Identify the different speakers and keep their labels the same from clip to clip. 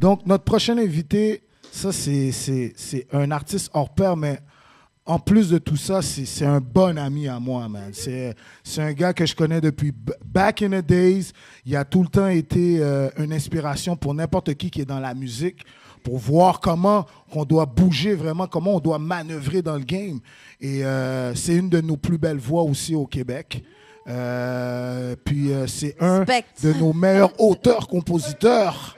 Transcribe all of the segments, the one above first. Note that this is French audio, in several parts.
Speaker 1: Donc, notre prochain invité, ça, c'est un artiste hors pair, mais en plus de tout ça, c'est un bon ami à moi, man. C'est un gars que je connais depuis back in the days. Il a tout le temps été une inspiration pour n'importe qui est dans la musique, pour voir comment on doit bouger vraiment, comment on doit manœuvrer dans le game. Et c'est une de nos plus belles voix aussi au Québec. Puis c'est un de nos meilleurs auteurs-compositeurs.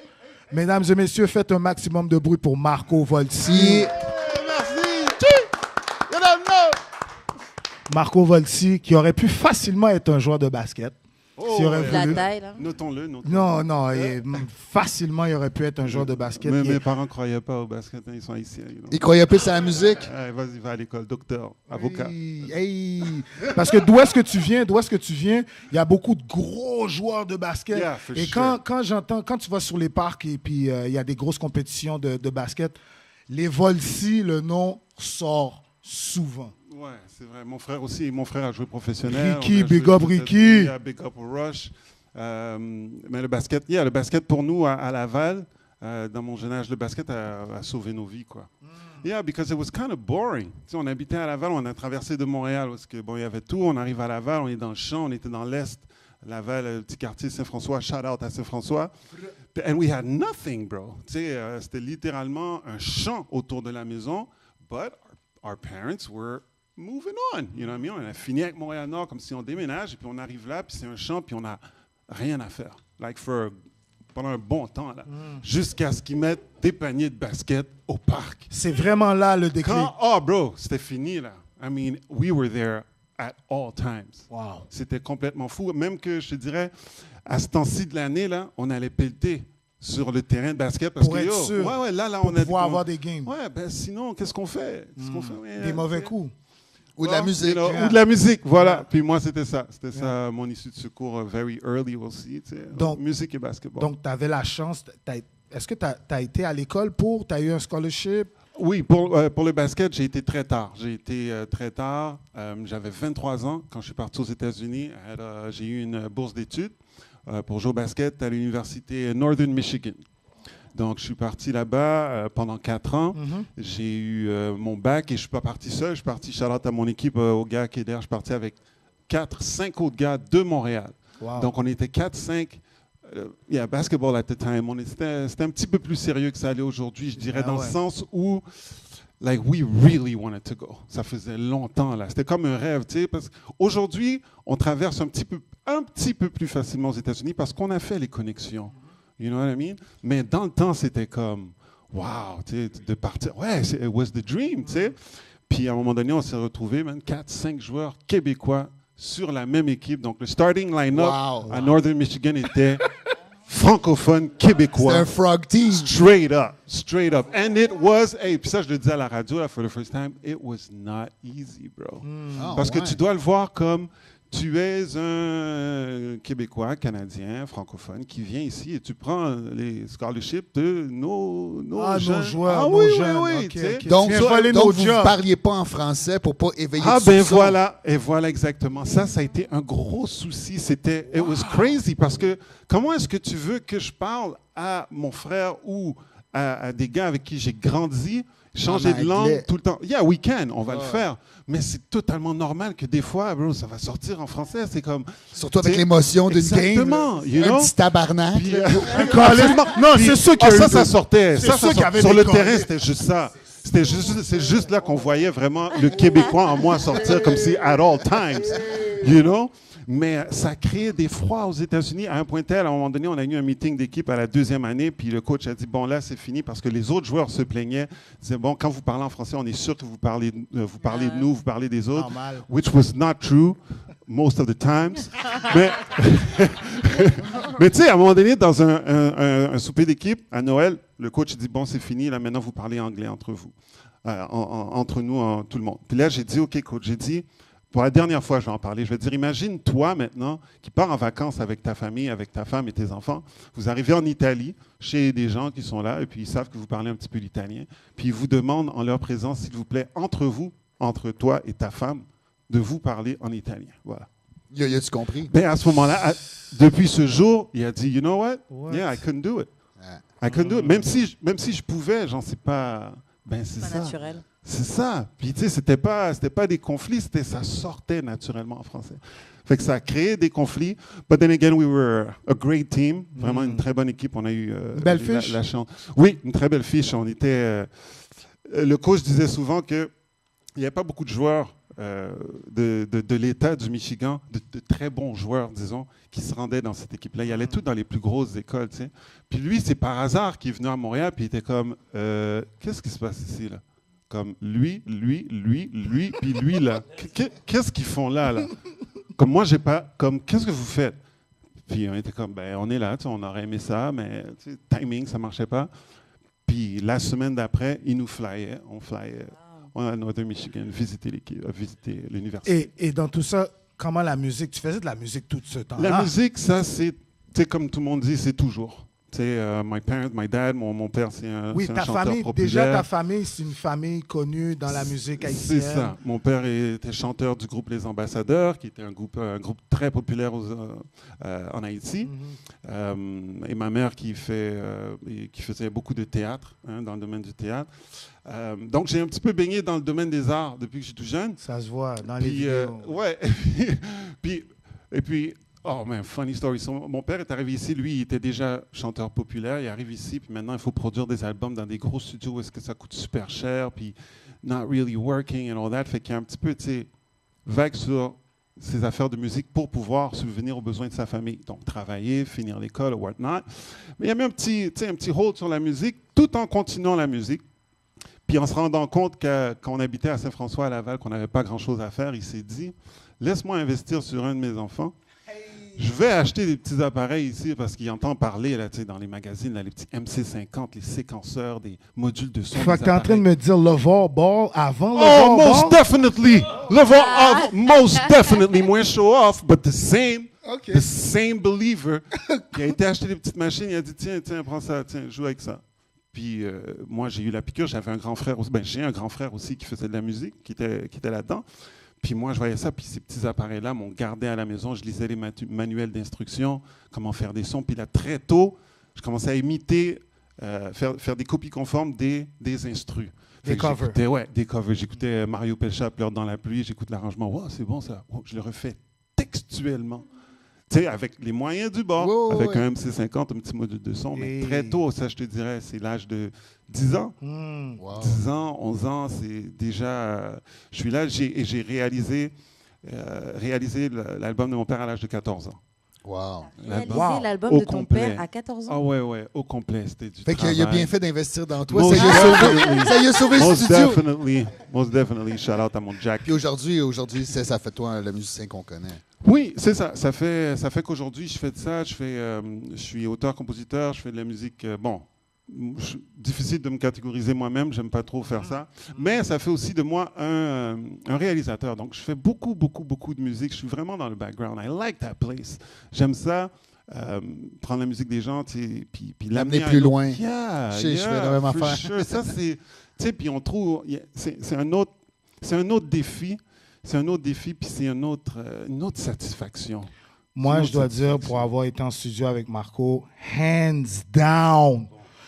Speaker 1: Mesdames et messieurs, faites un maximum de bruit pour Marco Volsi. Marco Volsi, qui aurait pu facilement être un joueur de basket. S'il aurait voulu.
Speaker 2: La taille, là.
Speaker 3: Notons-le.
Speaker 1: Non, facilement, il aurait pu être un joueur de basket.
Speaker 3: Mais mes parents ne croyaient pas au basket, ils sont haïtiens.
Speaker 4: Ils croyaient plus à la musique?
Speaker 3: Vas-y, va à l'école, docteur, avocat.
Speaker 1: Hey. Parce que d'où est-ce que tu viens, il y a beaucoup de gros joueurs de basket.
Speaker 3: Yeah,
Speaker 1: et
Speaker 3: sure.
Speaker 1: quand tu vas sur les parcs et puis il y a des grosses compétitions de basket, les Volsi, le nom sort souvent.
Speaker 3: Ouais, c'est vrai. Mon frère aussi, mon frère a joué professionnel.
Speaker 1: Ricky, big up Ricky.
Speaker 3: Big up au Rush. Mais le basket pour nous à Laval, dans mon jeune âge, le basket a sauvé nos vies, quoi. Yeah, because it was kind of boring. Tu sais, on habitait à Laval, on a traversé de Montréal parce que il y avait tout. On arrive à Laval, on est dans le champ, on était dans l'est. Laval, le petit quartier Saint-François, shout out à Saint-François. And we had nothing, bro. Tu sais, c'était littéralement un champ autour de la maison, but our parents were moving on, you know what I mean? On a fini avec Montréal-Nord comme si on déménage, et puis on arrive là, puis c'est un champ, puis on n'a rien à faire. Pendant un bon temps, là. Jusqu'à ce qu'ils mettent des paniers de basket au parc.
Speaker 1: C'est vraiment là le déclic.
Speaker 3: Bro, c'était fini, là. I mean, we were there at all times.
Speaker 1: Wow.
Speaker 3: C'était complètement fou. Même que, je te dirais, à ce temps-ci de l'année, là, on allait pelleter sur le terrain de basket parce
Speaker 1: pour
Speaker 3: que
Speaker 1: être sûr,
Speaker 3: là,
Speaker 1: pour pouvoir avoir des games.
Speaker 3: Ouais, ben sinon, qu'est-ce qu'on fait?
Speaker 1: Des mauvais coups.
Speaker 4: Ou de la musique.
Speaker 3: Ou de la musique, voilà. Puis moi, c'était ça. C'était ça, mon issue de secours, very early aussi. Tu sais. Donc, musique et basketball.
Speaker 1: Donc, tu avais la chance. Est-ce que tu as été à l'école tu as eu un scholarship?
Speaker 3: Oui, pour le basket, j'ai été très tard. J'avais 23 ans quand je suis parti aux États-Unis. J'ai eu une bourse d'études pour jouer au basket à l'université Northern Michigan. Donc, je suis parti là-bas pendant 4 ans. J'ai eu mon bac et je ne suis pas parti seul. Je suis parti, shout-out à mon équipe, au gars qui est derrière. Je suis parti avec 4-5 autres gars de Montréal.
Speaker 1: Wow.
Speaker 3: Donc, on était 4-5. Basketball at the time. C'était un petit peu plus sérieux que ça allait aujourd'hui, je dirais, le sens où, we really wanted to go. Ça faisait longtemps, là. C'était comme un rêve, tu sais, parce qu'aujourd'hui, on traverse un petit peu plus facilement aux États-Unis parce qu'on a fait les connexions. You know what I mean? Mais dans le temps, c'était comme, wow, tu sais, de partir. Ouais, it was the dream, tu sais. Puis à un moment donné, on s'est retrouvés, 4-5 joueurs québécois sur la même équipe. Donc le starting line-up à Northern Michigan était francophone québécois.
Speaker 4: C'était un frog team.
Speaker 3: Straight up. And it was, puis ça je le dis à la radio, là, for the first time, it was not easy, bro. Parce que tu dois le voir comme, tu es un Québécois, Canadien, francophone, qui vient ici et tu prends les scholarships de nos jeunes.
Speaker 1: Nos joueurs,
Speaker 3: ah,
Speaker 1: nos
Speaker 3: oui,
Speaker 1: jeunes.
Speaker 3: oui,
Speaker 1: Okay.
Speaker 4: Donc vous ne parliez pas en français pour ne pas éveiller le soupçon.
Speaker 3: Voilà exactement. Ça a été un gros souci. It was crazy parce que comment est-ce que tu veux que je parle à mon frère ou à des gars avec qui j'ai grandi, changer de langue tout le temps? Yeah, we can, on va le faire. Mais c'est totalement normal que des fois, bro, ça va sortir en français. C'est comme...
Speaker 4: Surtout avec l'émotion d'une game.
Speaker 3: Exactement.
Speaker 4: Un petit tabarnak.
Speaker 3: Puis,
Speaker 1: non, c'est sûr qu'il y a
Speaker 3: ça sortait. Sur le terrain,
Speaker 1: c'était
Speaker 3: c'était juste ça. C'est juste là qu'on voyait vraiment le Québécois en moi sortir comme si at all times. You know? Mais ça créait des froids aux États-Unis à un point tel, à un moment donné, on a eu un meeting d'équipe à la 2e année, puis le coach a dit, bon là, c'est fini, parce que les autres joueurs se plaignaient. Ils disaient, bon, quand vous parlez en français, on est sûr que vous parlez de nous, vous parlez des autres.
Speaker 1: Normal.
Speaker 3: Which was not true, most of the times. Mais tu sais, à un moment donné, dans un souper d'équipe, à Noël, le coach dit, bon, c'est fini, là, maintenant, vous parlez anglais entre vous. Entre nous, tout le monde. Puis là, j'ai dit, OK, coach, j'ai dit, pour la dernière fois, je vais en parler. Je vais te dire, imagine toi maintenant qui pars en vacances avec ta famille, avec ta femme et tes enfants. Vous arrivez en Italie, chez des gens qui sont là, et puis ils savent que vous parlez un petit peu l'italien. Puis ils vous demandent en leur présence, s'il vous plaît, entre vous, entre toi et ta femme, de vous parler en italien. Voilà.
Speaker 4: Y a-tu compris?
Speaker 3: Ben à ce moment-là, depuis ce jour, il a dit, you know what? Yeah, I couldn't do it. I couldn't do it. Même si je pouvais, j'en sais pas. Ben c'est
Speaker 2: Pas
Speaker 3: ça.
Speaker 2: naturel.
Speaker 3: C'est ça. Puis tu sais, c'était pas des conflits, ça sortait naturellement en français. Fait que ça a créé des conflits. But then again, we were a great team. Vraiment une très bonne équipe. On a eu
Speaker 1: belle fiche.
Speaker 3: la chance. Oui, une très belle fiche. On était. Le coach disait souvent que il n'y avait pas beaucoup de joueurs de l'État du Michigan, de très bons joueurs, disons, qui se rendaient dans cette équipe-là. Ils allaient tous dans les plus grosses écoles, tu sais. Puis lui, c'est par hasard qu'il est venu à Montréal, puis il était comme, qu'est-ce qui se passe ici, là? Comme lui, puis lui, là. Qu'est-ce qu'ils font là? Comme moi, j'ai pas... Comme, qu'est-ce que vous faites? Puis on était comme, ben, on est là, tu sais, on aurait aimé ça, mais tu sais, timing, ça marchait pas. Puis la semaine d'après, ils nous flyaient. On flyait. On a Northern Michigan, visiter l'université.
Speaker 1: Et dans tout ça, comment la musique? Tu faisais de la musique tout ce temps-là?
Speaker 3: La musique, ça, c'est, tu sais, comme tout le monde dit, c'est toujours. Tu sais, my dad, mon père, c'est un chanteur populaire.
Speaker 1: Déjà, ta famille, c'est une famille connue dans la musique haïtienne.
Speaker 3: C'est ça. Mon père était chanteur du groupe Les Ambassadeurs, qui était un groupe très populaire en Haïti. Et ma mère qui faisait beaucoup de théâtre, dans le domaine du théâtre. Donc, j'ai un petit peu baigné dans le domaine des arts depuis que je suis tout jeune.
Speaker 1: Ça se voit dans les vidéos.
Speaker 3: Ouais. Et puis, oh man, funny story. Mon père est arrivé ici, lui, il était déjà chanteur populaire. Il arrive ici, puis maintenant, il faut produire des albums dans des gros studios où est-ce que ça coûte super cher, puis not really working and all that. Fait qu'il y a un petit peu, tu sais, vague sur ses affaires de musique pour pouvoir subvenir aux besoins de sa famille. Donc, travailler, finir l'école, ou whatnot. Mais il y a mis un petit hold sur la musique, tout en continuant la musique. Puis en se rendant compte quand on habitait à Saint-François, à Laval, qu'on n'avait pas grand-chose à faire, il s'est dit, laisse-moi investir sur un de mes enfants. Je vais acheter des petits appareils ici parce qu'il entend parler là, dans les magazines, là, les petits MC50, les séquenceurs, des modules de son.
Speaker 1: Fait que tu es en train de me dire LeVar Ball avant
Speaker 3: LeVar Ball?
Speaker 1: Ball?
Speaker 3: Most definitely. Most definitely. Moins show off, but the same believer qui a été acheter des petites machines, il a dit tiens, prends ça, tiens, joue avec ça. Puis moi, j'ai eu la piqûre. J'avais un grand frère aussi. Ben, j'ai un grand frère aussi qui faisait de la musique, qui était là-dedans. Puis moi, je voyais ça, puis ces petits appareils-là m'ont gardé à la maison. Je lisais les manuels d'instruction, comment faire des sons. Puis là, très tôt, je commençais à imiter, faire des copies conformes des instrus.
Speaker 1: Des covers.
Speaker 3: Ouais, des covers. J'écoutais Mario Pelcha, Pleure dans la pluie. J'écoute l'arrangement. Wow, c'est bon ça. Wow, je le refais textuellement. Tu sais, avec les moyens du bord, avec un MC50, un petit module de son. Mais très tôt, ça, je te dirais, c'est l'âge de 10 ans. 10 ans, 11 ans, c'est déjà... je suis là, j'ai réalisé l'album de mon père à l'âge de 14 ans.
Speaker 4: Wow.
Speaker 2: Réaliser l'album de ton père à 14 ans?
Speaker 3: Ah ouais, au complet, c'était du
Speaker 4: fait
Speaker 3: travail.
Speaker 4: qu'il a bien fait d'investir dans toi. Ça y a sauvé le studio.
Speaker 3: Most definitely. Shout out à mon Jack.
Speaker 4: Puis aujourd'hui, ça fait toi le musicien qu'on connaît.
Speaker 3: Oui, c'est ça. Ça fait qu'aujourd'hui, je fais de ça. Je suis auteur-compositeur, je fais de la musique. Difficile de me catégoriser moi-même, j'aime pas trop faire ça. Mais ça fait aussi de moi un réalisateur. Donc, je fais beaucoup de musique. Je suis vraiment dans le background. I like that place. J'aime ça. Prendre la musique des gens, puis
Speaker 4: l'amener plus loin.
Speaker 3: Yeah,
Speaker 4: je fais la même affaire.
Speaker 3: Sure. Ça, c'est, puis on trouve, c'est un autre défi. C'est un autre défi, puis c'est une autre satisfaction.
Speaker 1: Moi, je dois dire, pour avoir été en studio avec Marco, hands down.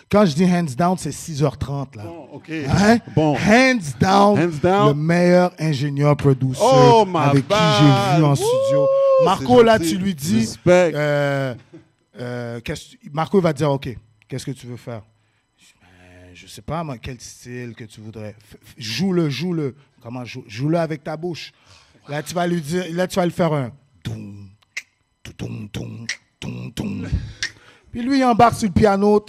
Speaker 1: Quand je dis hands down, c'est 6h30. Là.
Speaker 3: Bon, OK.
Speaker 1: Hein?
Speaker 3: Bon.
Speaker 1: Hands down, le meilleur ingénieur producer avec qui j'ai vu en studio. Marco, là, tu lui dis... Marco va te dire, OK, qu'est-ce que tu veux faire? Je sais pas, moi, quel style que tu voudrais. Joue-le. Comment joue-le avec ta bouche. Là, tu vas lui dire, là, tu vas lui faire un... Puis lui, il embarque sur le piano,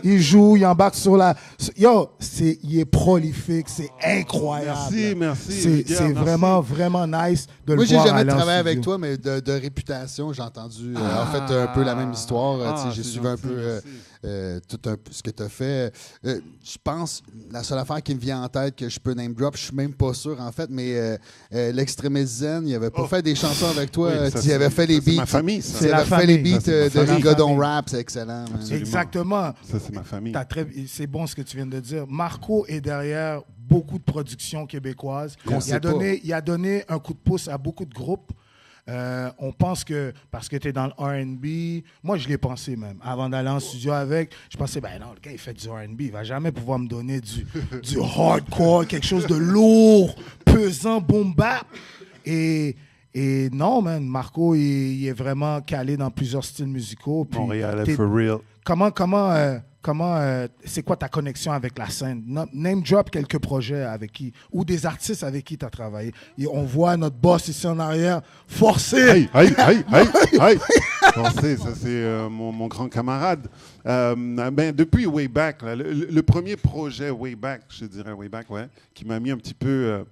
Speaker 1: il joue, il embarque sur la... il est prolifique, c'est incroyable.
Speaker 3: Merci.
Speaker 1: C'est vraiment nice de le voir.
Speaker 4: Moi, j'ai jamais travaillé avec toi, mais de réputation, j'ai entendu en fait un peu la même histoire. J'ai suivi un peu ce que tu as fait. Je pense, la seule affaire qui me vient en tête que je peux name drop, je suis même pas sûr en fait, mais l'Extrémiste Zen, il avait pas fait des chansons avec toi, il avait fait les beats.
Speaker 3: C'est ma famille, ça.
Speaker 4: Il avait fait les beats de Rigodon Rap, c'est excellent.
Speaker 1: Exactement.
Speaker 3: Ça, c'est ma famille.
Speaker 1: C'est bon ce que tu viens de dire. Marco est derrière beaucoup de productions québécoises. Il a donné un coup de pouce à beaucoup de groupes. On pense que parce que tu es dans le R&B, moi je l'ai pensé même. Avant d'aller en studio avec, je pensais, ben non, le gars il fait du R&B, il va jamais pouvoir me donner du hardcore, quelque chose de lourd, pesant, boom bap. Et non, man, Marco, il est vraiment calé dans plusieurs styles musicaux.
Speaker 3: Montréalais for real.
Speaker 1: Comment c'est quoi ta connexion avec la scène? Name drop quelques projets avec qui, ou des artistes avec qui tu as travaillé. Et on voit notre boss ici en arrière forcer.
Speaker 3: Forcer, ça c'est mon grand camarade. Depuis Way Back, là, le premier projet Way Back, je dirais Way Back, ouais, qui m'a mis un petit peu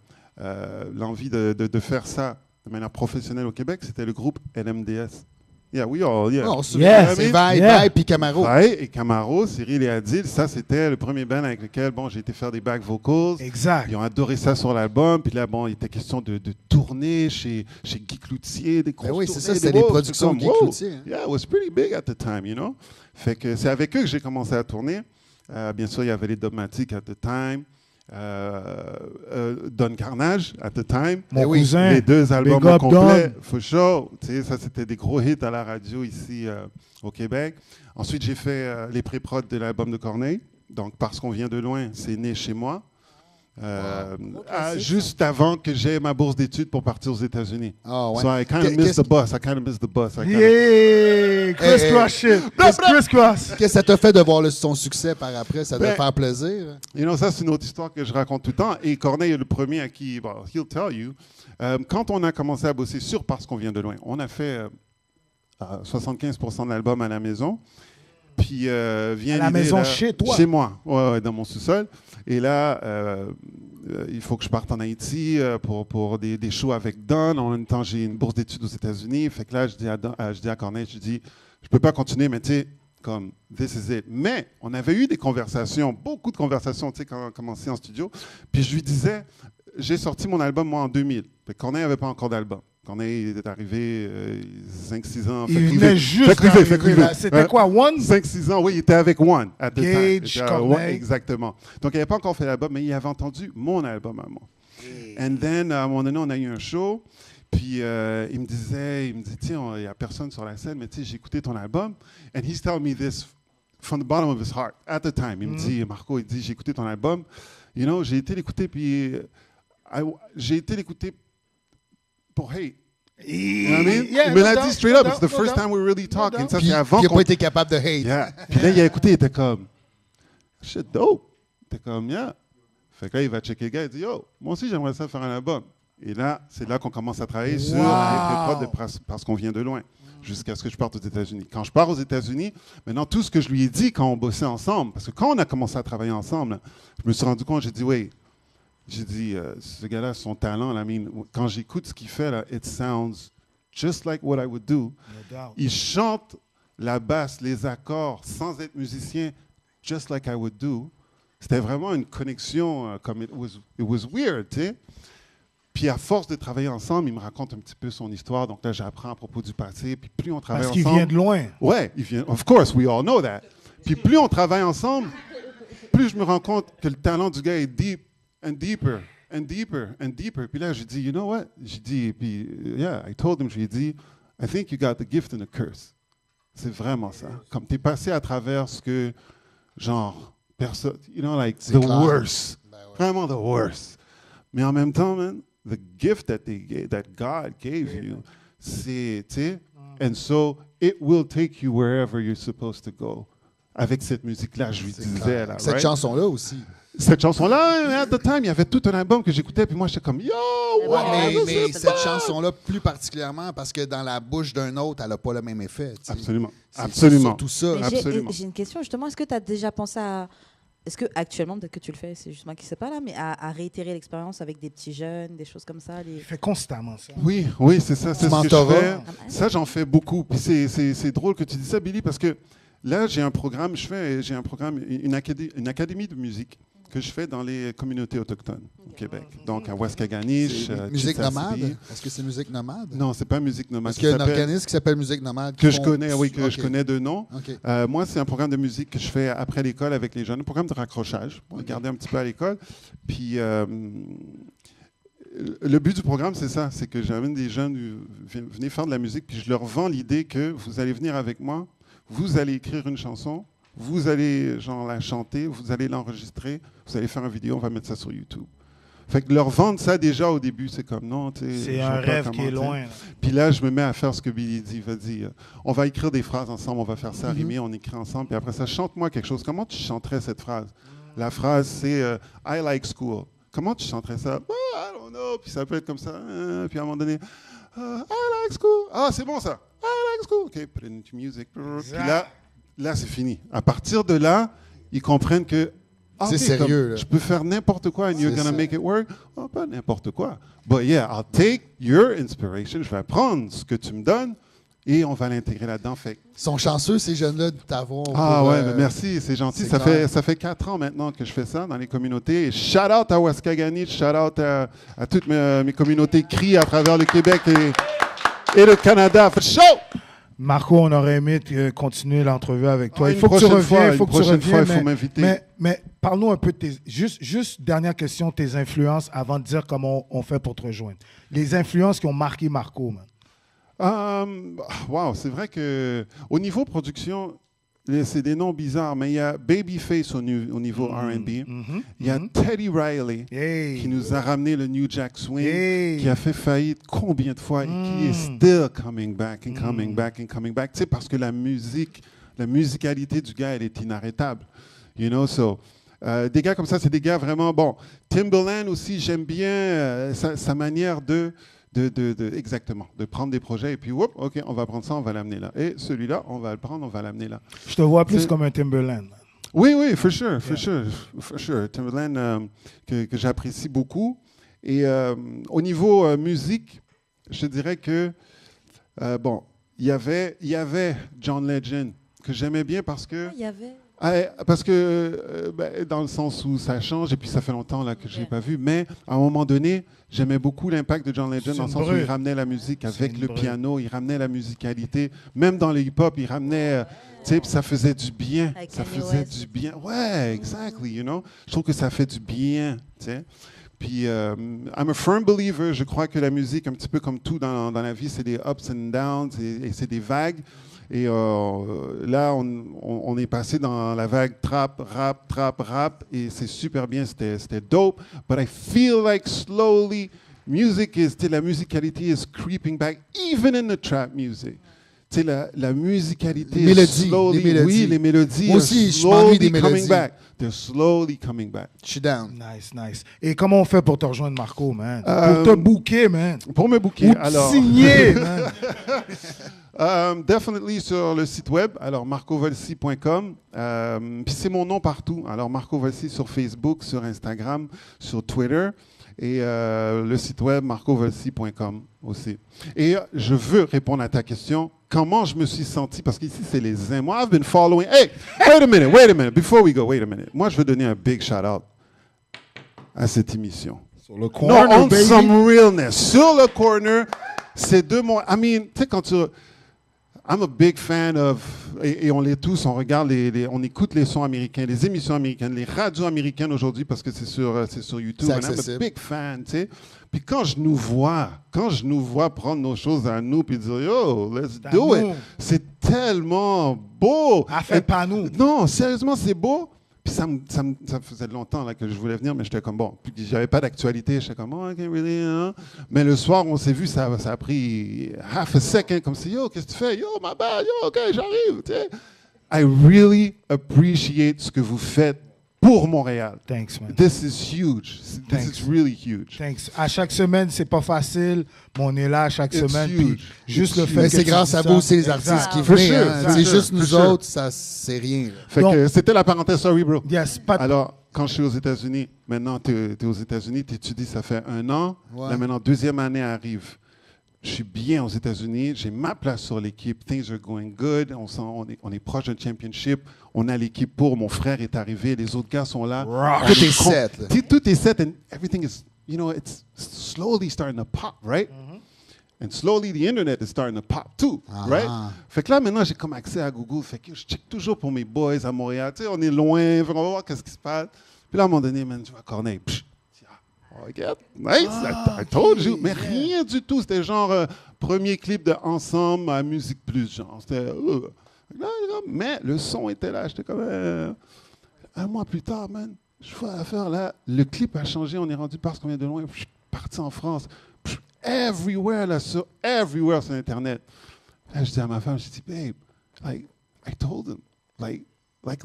Speaker 3: l'envie de faire ça de manière professionnelle au Québec, c'était le groupe LMDS. Yeah, we all, yeah.
Speaker 4: Oh, c'est Vai puis Camaro.
Speaker 3: Vai et Camaro, Cyril et Adil, ça c'était le premier band avec lequel j'ai été faire des back vocals.
Speaker 1: Exact.
Speaker 3: Ils ont adoré ça sur l'album. Puis là, il était question de tourner chez Guy Cloutier, des grosses
Speaker 4: oui,
Speaker 3: tournées.
Speaker 4: C'est ça, c'était les productions de Guy Cloutier. Hein.
Speaker 3: Yeah, it was pretty big at the time, you know. Fait que c'est avec eux que j'ai commencé à tourner. Bien sûr, il y avait les Dogmatiques at the time. Don Carnage at the time,
Speaker 1: mon cousin,
Speaker 3: les 2 albums
Speaker 1: au
Speaker 3: complets, for sure. Ça c'était des gros hits à la radio ici au Québec. Ensuite j'ai fait les pré-prod de l'album de Corneille, donc Parce qu'on vient de loin, c'est né chez moi. Juste avant que j'aie ma bourse d'études pour partir aux États-Unis.
Speaker 4: Oh, ouais.
Speaker 3: So I kind of missed the bus.
Speaker 1: Yeah! Criss-cross shit. Criss-cross.
Speaker 4: Qu'est-ce que ça t'a fait de voir son succès par après? Ça doit faire plaisir?
Speaker 3: Ça, c'est une autre histoire que je raconte tout le temps. Et Corneille est le premier à qui, he'll tell you. Quand on a commencé à bosser sur Parce qu'on vient de loin, on a fait 75% de l'album à la maison. Puis vient
Speaker 1: à la maison chez toi?
Speaker 3: Chez moi, ouais, dans mon sous-sol. Et là, il faut que je parte en Haïti pour des shows avec Don. En même temps, j'ai une bourse d'études aux États-Unis. Fait que là, je dis à Corneille, je peux pas continuer, mais tu sais, comme, this is it. Mais on avait eu des conversations, beaucoup de conversations, tu sais, quand on a commencé en studio. Puis je lui disais, j'ai sorti mon album, moi, en 2000. Fait que Corneille n'avait pas encore d'album. Corneille est arrivé 5-6 ans.
Speaker 1: Il venait juste d'arriver. C'était quoi, One?
Speaker 3: 5-6 ans, oui, il était avec One.
Speaker 1: Gage, Corneille.
Speaker 3: Exactement. Donc, il n'avait pas encore fait l'album, mais il avait entendu mon album à moi. And then, à un moment donné, on a eu un show. Puis, il me dit, tiens, il n'y a personne sur la scène, mais tu sais, j'ai écouté ton album. And he's telling me this from the bottom of his heart. At the time, il me dit, Marco, j'ai écouté ton album. You know, j'ai été l'écouter, puis j'ai été l'écouter pour hate. You know what I mean?
Speaker 1: Yeah,
Speaker 3: il me l'a dit straight up. It's the first time we really talking. Ça, c'est avant
Speaker 4: il n'a pas été capable de hate.
Speaker 3: Yeah. Puis là, il a écouté, il était comme, shit dope. Il était comme, yeah. Fait que là, il va checker le gars, il dit, yo, moi aussi, j'aimerais ça faire un album. Et là, c'est là qu'on commence à travailler sur les pré-prod Parce qu'on vient de loin, jusqu'à ce que je parte aux États-Unis. Quand je pars aux États-Unis, maintenant, tout ce que je lui ai dit quand on bossait ensemble, parce que quand on a commencé à travailler ensemble, je me suis rendu compte, j'ai dit, oui. J'ai dit, ce gars-là, son talent, quand j'écoute ce qu'il fait, là, it sounds just like what I would do. Il chante la basse, les accords, sans être musicien, just like I would do. C'était vraiment une connexion, comme it was weird, tu sais. Puis à force de travailler ensemble, il me raconte un petit peu son histoire. Donc là, j'apprends à propos du passé. Puis plus on travaille ensemble...
Speaker 1: Parce qu'il vient de loin.
Speaker 3: Ouais, il vient. Of course, we all know that. Puis plus on travaille ensemble, plus je me rends compte que le talent du gars est deep. And deeper, and deeper, and deeper. Puis là, j'ai dit, you know what? J'ai dit, puis, yeah, I told him, je lui ai dit, I think you got the gift and the curse. C'est vraiment ça. Comme tu es passé à travers ce que, genre, personne, you know, like, the worst.
Speaker 4: Ben ouais.
Speaker 3: Vraiment the worst. Mais en même temps, man, the gift that God gave you, c'est, tu sais, and so it will take you wherever you're supposed to go. Avec cette musique-là, je lui disais, là,
Speaker 4: cette chanson-là aussi.
Speaker 3: Cette chanson-là, at the time, il y avait tout un album que j'écoutais, puis moi, j'étais comme, yo, wow,
Speaker 4: mais cette chanson-là, plus particulièrement, parce que dans la bouche d'un autre, elle n'a pas le même effet. T'sais.
Speaker 3: Absolument.
Speaker 4: C'est surtout ça.
Speaker 3: Absolument.
Speaker 2: J'ai une question, justement. Est-ce que tu as déjà pensé à... Est-ce que actuellement, peut-être que tu le fais, c'est juste moi qui ne sais pas là, mais à réitérer l'expérience avec des petits jeunes, des choses comme ça?
Speaker 1: Il fait constamment ça.
Speaker 3: Oui, c'est ça. C'est ce que je fais. Ça, j'en fais beaucoup. Puis c'est drôle que tu dis ça, Billy, parce que là, j'ai un programme, une académie de musique que je fais dans les communautés autochtones au Québec. Donc, à Waskaganish,
Speaker 4: musique nomade? Est-ce que c'est musique nomade?
Speaker 3: Non, c'est pas musique nomade.
Speaker 4: Est-ce qu'il y a un organisme qui s'appelle Musique nomade?
Speaker 3: Que je connais, oui, je connais de nom.
Speaker 4: Okay.
Speaker 3: Moi, c'est un programme de musique que je fais après l'école avec les jeunes, un programme de raccrochage, pour regarder un petit peu à l'école. Puis, le but du programme, c'est ça, c'est que j'amène des jeunes, venez faire de la musique, puis je leur vends l'idée que vous allez venir avec moi, vous allez écrire une chanson, vous allez genre la chanter, vous allez l'enregistrer, vous allez faire une vidéo, on va mettre ça sur YouTube. Fait que leur vendre ça déjà au début, c'est comme non, tu sais.
Speaker 1: C'est un rêve qui est loin.
Speaker 3: Puis là, je me mets à faire ce que Billy dit. Il va dire, on va écrire des phrases ensemble, on va faire ça rimer, on écrit ensemble, puis après ça, chante-moi quelque chose. Comment tu chanterais cette phrase? La phrase, c'est I like school. Comment tu chanterais ça? Oh, I don't know. Puis ça peut être comme ça. Puis à un moment donné, I like school. Ah, c'est bon ça. I like school. OK, put it into music. Puis là, c'est fini. À partir de là, ils comprennent que
Speaker 4: c'est sérieux.
Speaker 3: Je peux faire n'importe quoi and you're gonna make it work. Oh, pas n'importe quoi. But yeah, I'll take your inspiration. Je vais prendre ce que tu me donnes et on va l'intégrer là-dedans. Fait.
Speaker 4: Ils sont chanceux, ces jeunes-là, de t'avoir.
Speaker 3: Ah ouais, mais merci, c'est gentil. Ça fait 4 ans maintenant que je fais ça dans les communautés. Et shout out à Waskaganish, shout out à toutes mes communautés CRI à travers le Québec et le Canada. For show!
Speaker 1: Marco, on aurait aimé continuer l'entrevue avec toi.
Speaker 3: Il faut que tu reviennes, il faut m'inviter.
Speaker 1: Mais parle-nous un peu de tes... Juste dernière question, tes influences avant de dire comment on fait pour te rejoindre. Les influences qui ont marqué Marco, man.
Speaker 3: Wow, c'est vrai que au niveau production, c'est des noms bizarres, mais il y a Babyface au niveau R&B. Il y a Teddy Riley qui nous a ramené le New Jack Swing, qui a fait faillite combien de fois et qui est still coming back and coming back and coming back. Tu sais, parce que la musicalité du gars, elle est inarrêtable. You know, so... des gars comme ça, c'est des gars vraiment... Bon, Timbaland aussi, j'aime bien sa manière exactement, de prendre des projets et puis, OK, on va prendre ça, on va l'amener là. Et celui-là, on va le prendre, on va l'amener là.
Speaker 1: Je te vois plus comme un Timbaland.
Speaker 3: Oui, for sure. Timbaland que j'apprécie beaucoup. Et au niveau musique, je dirais que, bon, il y avait John Legend que j'aimais bien parce que...
Speaker 2: Il y avait...
Speaker 3: Parce que, dans le sens où ça change, et puis ça fait longtemps là, que je n'ai pas vu, mais à un moment donné, j'aimais beaucoup l'impact de John Legend dans le sens où il ramenait la musique avec le piano, il ramenait la musicalité. Même dans le hip-hop, il ramenait, tu sais, ça faisait du bien. Ça faisait du bien. Ouais, exactly, you know. Je trouve que ça fait du bien, tu sais. Puis, I'm a firm believer, je crois que la musique, un petit peu comme tout dans la vie, c'est des ups and downs et c'est des vagues. Et là, on est passé dans la vague trap, rap, et c'est super bien, c'était dope. But I feel like slowly, la musicalité is creeping back, even in the trap music. Tu sais, la musicalité
Speaker 4: les
Speaker 3: les mélodies.
Speaker 4: Moi aussi, je m'ennuie des mélodies.
Speaker 3: They're slowly coming back.
Speaker 4: Je suis down.
Speaker 1: Nice. Et comment on fait pour te rejoindre, Marco, man? Pour te booker, man.
Speaker 3: Pour me booker,
Speaker 1: alors. Signer, man.
Speaker 3: Definitely sur le site web, alors marcovolsi.com. Puis c'est mon nom partout. Alors Marco Volsi sur Facebook, sur Instagram, sur Twitter. Et le site web marcovolsi.com aussi. Et je veux répondre à ta question. Comment je me suis senti, parce qu'ici c'est les uns. Moi, I've been following. Hey, wait a minute. Before we go, wait a minute. Moi, je veux donner un big shout-out à cette émission.
Speaker 1: Sur le corner,
Speaker 3: no, on some realness. Sur le corner, c'est deux mots. I mean, tu sais, quand tu... I'm a big fan of, et on l'est tous, on regarde, on écoute les sons américains, les émissions américaines, les radios américaines aujourd'hui parce que c'est sur YouTube. I'm a big fan, tu sais. Puis quand je nous vois prendre nos choses à nous puis dire yo, let's do it, c'est tellement beau.
Speaker 1: Fait pas nous.
Speaker 3: Non, sérieusement, c'est beau. Puis ça faisait longtemps là, que je voulais venir, mais j'étais comme bon. Puis j'avais pas d'actualité, j'étais comme oh, okay, really, hein? Mais le soir, on s'est vu, ça a pris half a second, comme si yo, qu'est-ce que tu fais? Yo, my bad, yo, ok, j'arrive. Tu sais. I really appreciate ce que vous faites pour Montréal.
Speaker 1: Thanks, man.
Speaker 3: This is huge. This is really huge.
Speaker 1: Thanks. À chaque semaine, c'est pas facile, mais on est là à chaque semaine. Puis juste le fait
Speaker 4: mais
Speaker 1: que
Speaker 4: c'est grâce à vous, c'est les artistes qui viennent. C'est juste nous autres, ça c'est rien.
Speaker 3: Fait que c'était la parenthèse, sorry, bro.
Speaker 1: Yes,
Speaker 3: alors, quand je suis aux États-Unis, maintenant tu es aux États-Unis, tu étudies, ça fait 1 an.
Speaker 4: Ouais.
Speaker 3: Là maintenant, 2e année arrive. Je suis bien aux États-Unis, j'ai ma place sur l'équipe, things are going good, on est proche d'un championship, on a l'équipe pour, mon frère est arrivé, les autres gars sont là.
Speaker 4: Tout est set.
Speaker 3: Tout est set and everything is, you know, it's slowly starting to pop, right? And slowly the internet is starting to pop too, right? Fait que là maintenant j'ai comme accès à Google, fait que je check toujours pour mes boys à Montréal, tu sais, on est loin, on va voir qu'est-ce qui se passe. Puis là à un moment donné, man, je vois Corneille, Nice, I told you. Mais rien du tout. C'était genre premier clip de Ensemble à Musique Plus, genre. C'était... mais le son était là. J'étais comme... un mois plus tard, man, je fais l'affaire là. Le clip a changé. On est rendu parce qu'on vient de loin. Je suis parti en France. Everywhere sur Internet. Là, je dis à ma femme, je dis, babe, like, I told him, like,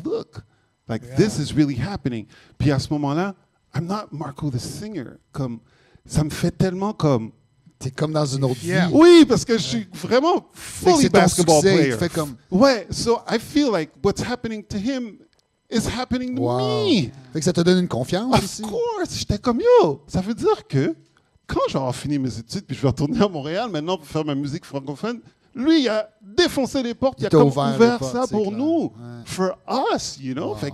Speaker 3: look, like, this is really happening. Puis à ce moment-là, I'm not Marco the singer. Comme, ça me fait tellement comme...
Speaker 4: T'es comme dans une autre vie.
Speaker 3: Oui, parce que je suis vraiment fully basketball player.
Speaker 4: Fait comme...
Speaker 3: Ouais, so I feel like what's happening to him is happening to me.
Speaker 4: Fait que ça te donne une confiance
Speaker 3: Of course. J'étais comme, yo, ça veut dire que quand j'aurai fini mes études puis je vais retourner à Montréal maintenant pour faire ma musique francophone, lui, il a défoncé les portes, il a comme ouvert ça pour nous. Ouais. For us, you know. Fait,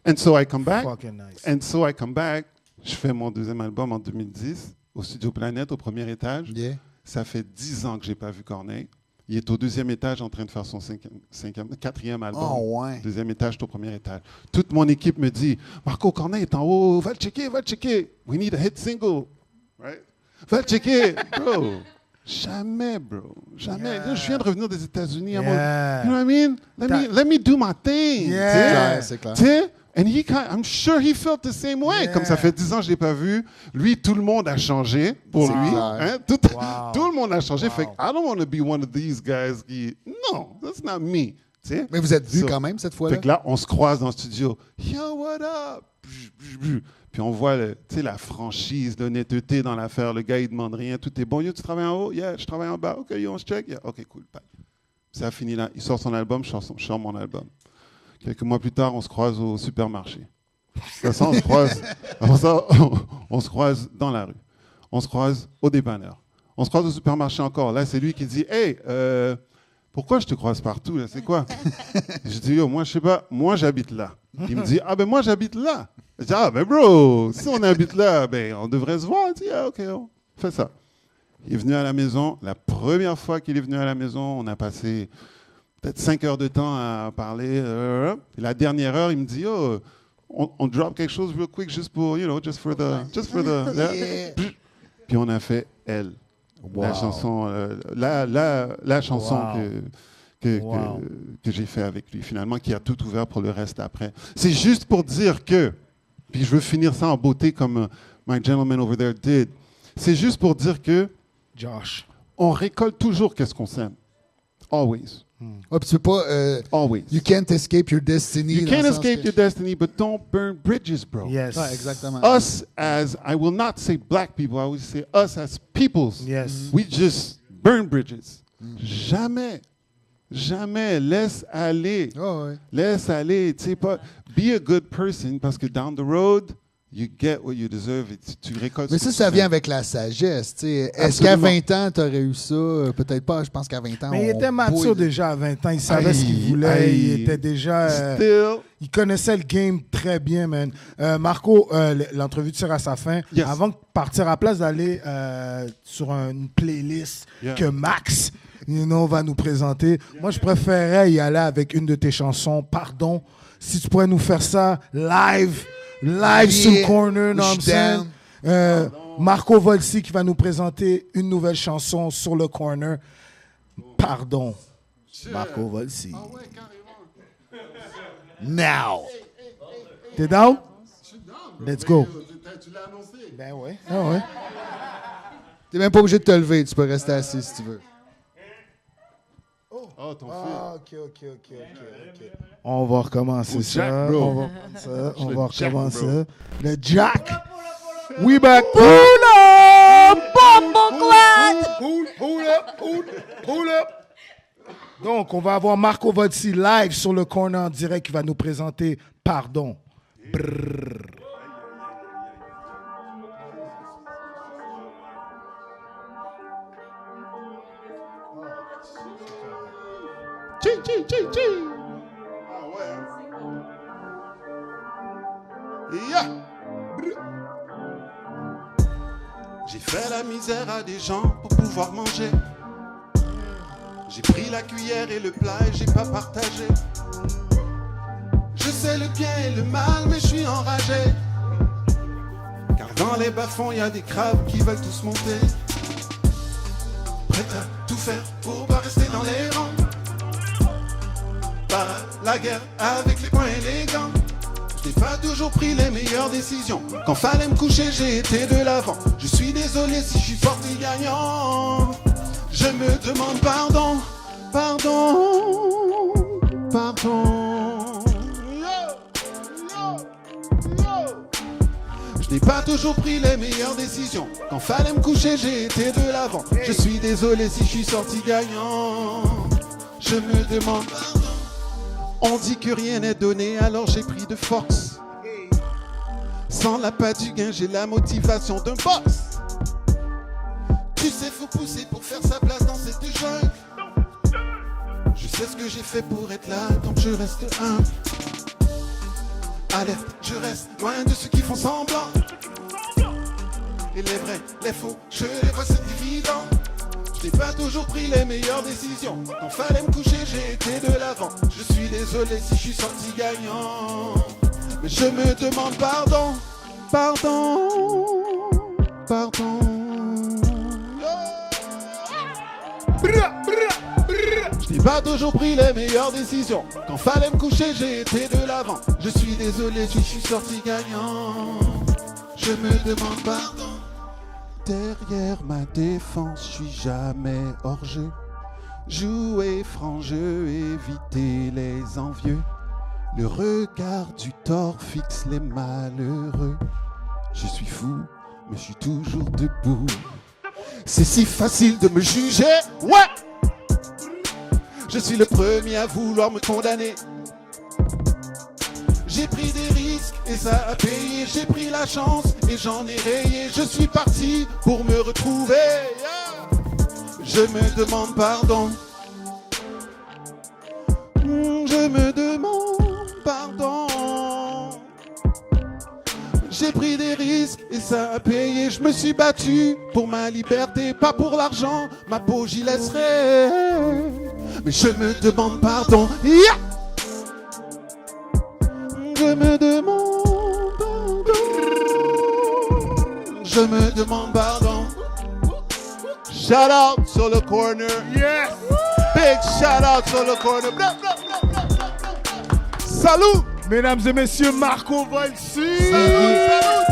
Speaker 3: and so I come back.
Speaker 1: Nice.
Speaker 3: And so I come back. Je fais mon deuxième album en 2010 au Studio Planète, au premier étage.
Speaker 4: Yeah.
Speaker 3: Ça fait 10 ans que je n'ai pas vu Corneille. Il est au deuxième étage en train de faire son quatrième album.
Speaker 4: Oh, ouais.
Speaker 3: Deuxième étage, au premier étage. Toute mon équipe me dit, Marco, Corneille est en haut, va le checker. We need a hit single. Right? Va le checker, bro. Jamais, bro. Jamais. Yeah. Là, je viens de revenir des États-Unis. You know what I mean? Let me do my thing.
Speaker 4: Yeah. C'est clair.
Speaker 3: And I'm sure he felt the same way. Yeah. Comme ça fait 10 ans que je ne l'ai pas vu, lui, tout le monde a changé pour lui. Hein? Tout le monde a changé. Fait que I don't want to be one of these guys qui... Non, that's not me. T'sais?
Speaker 4: Mais vous êtes vus quand même cette fois-là?
Speaker 3: Fait que là, on se croise dans le studio. Yo, what up? Puis on voit la franchise, l'honnêteté dans l'affaire. Le gars, il ne demande rien. Tout est bon. Yo, tu travailles en haut? Yeah, je travaille en bas. OK, yo, on se check? Yeah, OK, cool. Bye. Ça a fini là. Il sort son album, je sors mon album. Quelques mois plus tard, on se croise au supermarché. Après ça, on se croise dans la rue. On se croise au dépanneur. On se croise au supermarché encore. Là, c'est lui qui dit, hey, pourquoi je te croise partout? Là? C'est quoi? Je dis, yo, moi, je sais pas. Moi, j'habite là. Il me dit, ah ben moi, j'habite là. Je dis, ah ben bro, si on habite là, ben on devrait se voir. Il dit, ah ok, on fait ça. Il est venu à la maison. La première fois qu'il est venu à la maison, on a passé... peut-être 5 heures de temps à parler. Et la dernière heure, il me dit, oh, on drop quelque chose real quick just for the. Yeah. Puis on a fait Elle, la chanson, la chanson que j'ai fait avec lui finalement, qui a tout ouvert pour le reste après. C'est juste pour dire que, puis je veux finir ça en beauté comme My Gentleman Over There did. C'est juste pour dire que,
Speaker 1: Josh,
Speaker 3: on récolte toujours qu'est-ce qu'on sème. Always.
Speaker 4: Ouais, tu peux pas.
Speaker 3: Always.
Speaker 4: You can't escape your destiny.
Speaker 3: You can't escape your destiny, but don't burn bridges, bro.
Speaker 1: Yes.
Speaker 4: Ouais, exactement.
Speaker 3: Us as, I will not say black people, I will say us as peoples.
Speaker 1: Yes.
Speaker 3: We just burn bridges. Jamais. Laisse aller.
Speaker 4: Oh, ouais.
Speaker 3: Laisse aller. Tu sais pas. Be a good person parce que down the road, you get what you deserve. Et tu récoltes.
Speaker 4: Mais ça vient avec la sagesse. T'sais. Est-ce qu'à 20 ans, tu aurais eu ça? Peut-être pas. Je pense qu'à 20 ans.
Speaker 1: Mais il était mature déjà à 20 ans. Il savait ce qu'il voulait. Il était déjà. Il connaissait le game très bien, man. Marco, l'entrevue tire à sa fin.
Speaker 3: Yes.
Speaker 1: Avant de partir, à place d'aller sur une playlist que Max va nous présenter, moi, je préférais y aller avec une de tes chansons. Pardon. Si tu pourrais nous faire ça live sur le corner, non, Marco Volsi qui va nous présenter une nouvelle chanson sur le corner. Pardon, Marco Volsi.
Speaker 3: Ah ouais, carrément.
Speaker 1: Now. T'es down?
Speaker 3: Je suis down.
Speaker 1: Let's go.
Speaker 3: Tu l'as annoncé.
Speaker 1: Ben ouais. Ah ouais.
Speaker 4: T'es même pas obligé de te lever. Tu peux rester assis si tu veux.
Speaker 3: Oh, ton fils.
Speaker 1: OK. On va recommencer ça.
Speaker 3: Jack, bro.
Speaker 1: On va prendre ça. On va
Speaker 3: Jack,
Speaker 1: recommencer.
Speaker 3: bro.
Speaker 1: Le Jack. We back.
Speaker 2: Pull up.
Speaker 1: Donc, on va avoir Marco Volsi live sur le corner en direct qui va nous présenter Pardon. Brrr.
Speaker 3: Chi. Ah ouais. Yeah. J'ai fait la misère à des gens pour pouvoir manger. J'ai pris la cuillère et le plat et j'ai pas partagé. Je sais le bien et le mal, mais je suis enragé. Car dans les bas-fonds, y a des crabes qui veulent tous monter. Prêt à tout faire pour pas rester dans les rangs. Pas la guerre avec les poings et les gants. Je n'ai pas toujours pris les meilleures décisions. Quand fallait me coucher, j'ai été de l'avant. Je suis désolé si je suis sorti gagnant. Je me demande pardon, pardon, pardon. Je n'ai pas toujours pris les meilleures décisions. Quand fallait me coucher, j'ai été de l'avant. Je suis désolé si je suis sorti gagnant. Je me demande pardon. On dit que rien n'est donné, alors j'ai pris de force. Sans l'appât du gain, j'ai la motivation d'un boss. Tu sais, faut pousser pour faire sa place dans cette jungle. Je sais ce que j'ai fait pour être là, donc je reste humble. Alerte, je reste loin de ceux qui font semblant. Et les vrais, les faux, je les vois, c'est évident. Je n'ai pas toujours pris les meilleures décisions. Quand fallait me coucher, j'ai été de l'avant. Je suis désolé si je suis sorti gagnant. Mais je me demande pardon, pardon, pardon. Je n'ai pas toujours pris les meilleures décisions. Quand fallait me coucher, j'ai été de l'avant. Je suis désolé si je suis sorti gagnant. Je me demande pardon. Derrière ma défense, je suis jamais hors jeu. Jouer franc jeu, éviter les envieux. Le regard du tort fixe les malheureux. Je suis fou, mais je suis toujours debout. C'est si facile de me juger, ouais. Je suis le premier à vouloir me condamner. J'ai pris des risques et ça a payé. J'ai pris la chance et j'en ai rayé. Je suis parti pour me retrouver. Je me demande pardon. Je me demande pardon. J'ai pris des risques et ça a payé. Je me suis battu pour ma liberté, pas pour l'argent. Ma peau j'y laisserai. Mais je me demande pardon. Yeah! Je me demande pardon. Je me demande pardon. Shout out sur le corner. Yes. Big shout out sur le corner. Blah, blah, blah, blah, blah, blah. Salut.
Speaker 1: Mesdames et messieurs, Marco Volsi.
Speaker 3: Salut.